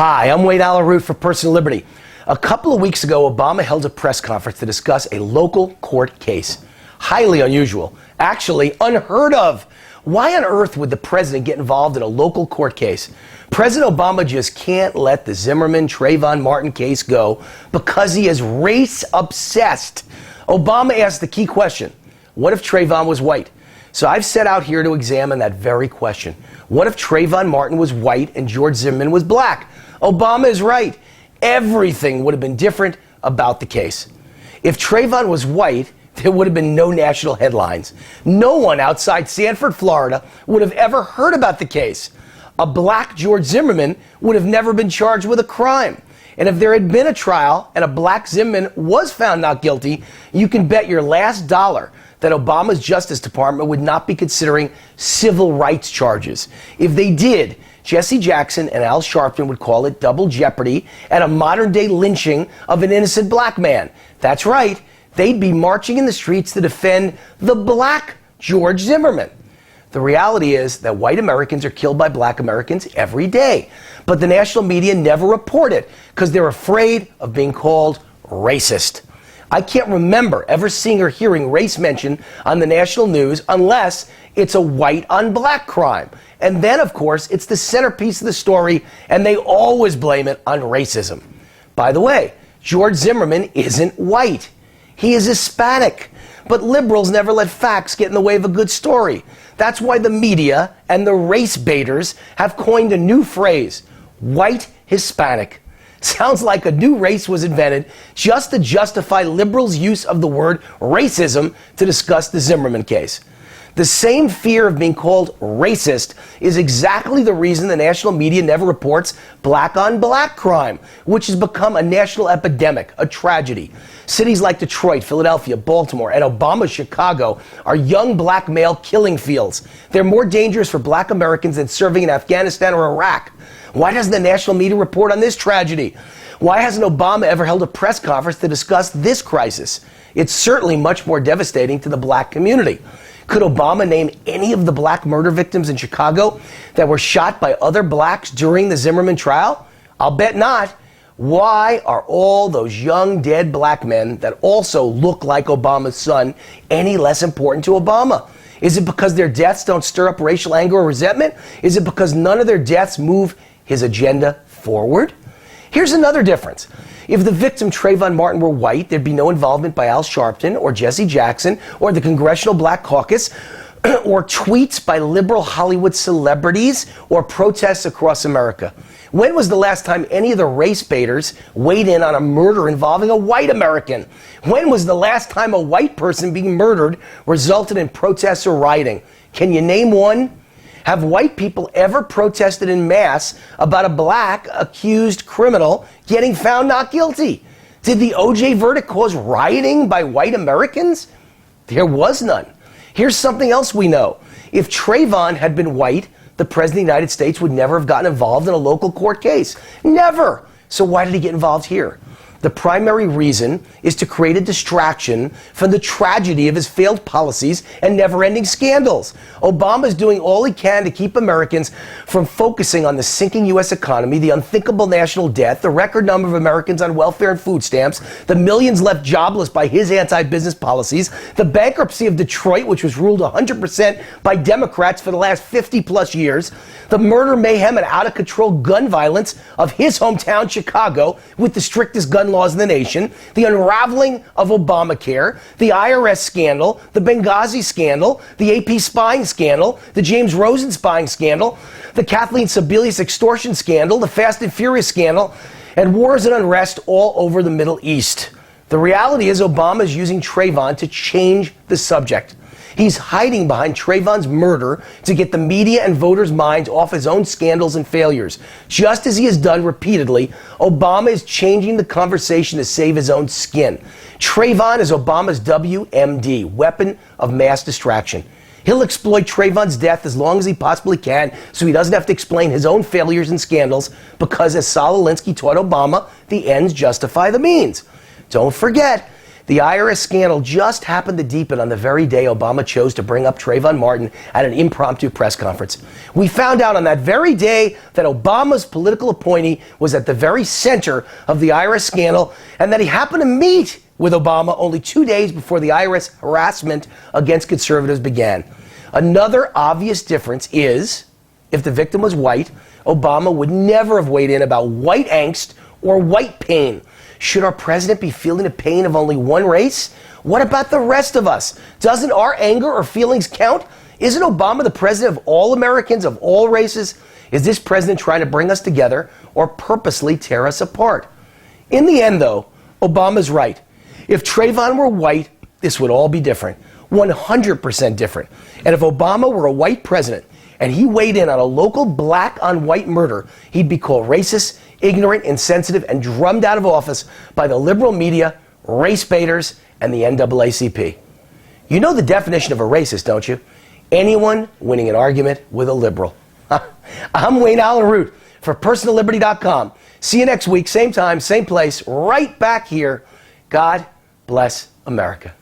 Hi, I'm Wade Alaroot for Personal Liberty. A couple of weeks ago, Obama held a press conference to discuss a local court case. Highly unusual. Actually, unheard of. Why on earth would the president get involved in a local court case? President Obama just can't let the Zimmerman, Trayvon Martin case go because he is race obsessed. Obama asked the key question: what if Trayvon was white? So I've set out here to examine that very question. What if Trayvon Martin was white and George Zimmerman was black? Obama is right. Everything would have been different about the case. If Trayvon was white, there would have been no national headlines. No one outside Sanford, Florida would have ever heard about the case. A black George Zimmerman would have never been charged with a crime. And if there had been a trial and a black Zimmerman was found not guilty, you can bet your last dollar that Obama's Justice Department would not be considering civil rights charges. If they did, Jesse Jackson and Al Sharpton would call it double jeopardy and a modern-day lynching of an innocent black man. That's right. They'd be marching in the streets to defend the black George Zimmerman. The reality is that white Americans are killed by black Americans every day. But the national media never report it because they're afraid of being called racist. I can't remember ever seeing or hearing race mentioned on the national news unless it's a white on black crime. And then, of course, it's the centerpiece of the story, and they always blame it on racism. By the way, George Zimmerman isn't white. He is Hispanic. But liberals never let facts get in the way of a good story. That's why the media and the race baiters have coined a new phrase: white Hispanic. Sounds like a new race was invented just to justify liberals' use of the word racism to discuss the Zimmerman case. The same fear of being called racist is exactly the reason the national media never reports black on black crime, which has become a national epidemic, a tragedy. Cities like Detroit, Philadelphia, Baltimore, and Obama's Chicago are young black male killing fields. They're more dangerous for black Americans than serving in Afghanistan or Iraq. Why doesn't the national media report on this tragedy? Why hasn't Obama ever held a press conference to discuss this crisis? It's certainly much more devastating to the black community. Could Obama name any of the black murder victims in Chicago that were shot by other blacks during the Zimmerman trial? I'll bet not. Why are all those young dead black men that also look like Obama's son any less important to Obama? Is it because their deaths don't stir up racial anger or resentment? Is it because none of their deaths move his agenda forward? Here's another difference. If the victim, Trayvon Martin, were white, there'd be no involvement by Al Sharpton or Jesse Jackson or the Congressional Black Caucus or tweets by liberal Hollywood celebrities or protests across America. When was the last time any of the race baiters weighed in on a murder involving a white American? When was the last time a white person being murdered resulted in protests or rioting? Can you name one? Have white people ever protested in mass about a black accused criminal getting found not guilty? Did the OJ verdict cause rioting by white Americans? There was none. Here's something else we know. If Trayvon had been white, the President of the United States would never have gotten involved in a local court case. Never. So why did he get involved here? The primary reason is to create a distraction from the tragedy of his failed policies and never-ending scandals. Obama is doing all he can to keep Americans from focusing on the sinking U.S. economy, the unthinkable national debt, the record number of Americans on welfare and food stamps, the millions left jobless by his anti-business policies, the bankruptcy of Detroit, which was ruled 100% by Democrats for the last 50-plus years, the murder, mayhem, and out-of-control gun violence of his hometown, Chicago, with the strictest gun laws in the nation, the unraveling of Obamacare, the IRS scandal, the Benghazi scandal, the AP spying scandal, the James Rosen spying scandal, the Kathleen Sebelius extortion scandal, the Fast and Furious scandal, and wars and unrest all over the Middle East. The reality is Obama is using Trayvon to change the subject. He's hiding behind Trayvon's murder to get the media and voters' minds off his own scandals and failures. Just as he has done repeatedly, Obama is changing the conversation to save his own skin. Trayvon is Obama's WMD, weapon of mass distraction. He'll exploit Trayvon's death as long as he possibly can so he doesn't have to explain his own failures and scandals because, as Saul Alinsky taught Obama, the ends justify the means. Don't forget, The IRS scandal just happened to deepen on the very day Obama chose to bring up Trayvon Martin at an impromptu press conference. We found out on that very day that Obama's political appointee was at the very center of the IRS scandal, and that he happened to meet with Obama only 2 days before the IRS harassment against conservatives began. Another obvious difference is, if the victim was white, Obama would never have weighed in about white angst or white pain. Should our president be feeling the pain of only one race? What about the rest of us? Doesn't our anger or feelings count? Isn't Obama the president of all Americans, of all races? Is this president trying to bring us together or purposely tear us apart? In the end, though, Obama's right. If Trayvon were white, this would all be different. 100% different. And if Obama were a white president and he weighed in on a local black on white murder, he'd be called racist, ignorant, insensitive, and drummed out of office by the liberal media, race baiters, and the NAACP. You know the definition of a racist, don't you? Anyone winning an argument with a liberal. I'm Wayne Allen Root for PersonalLiberty.com. See you next week, same time, same place, right back here. God bless America.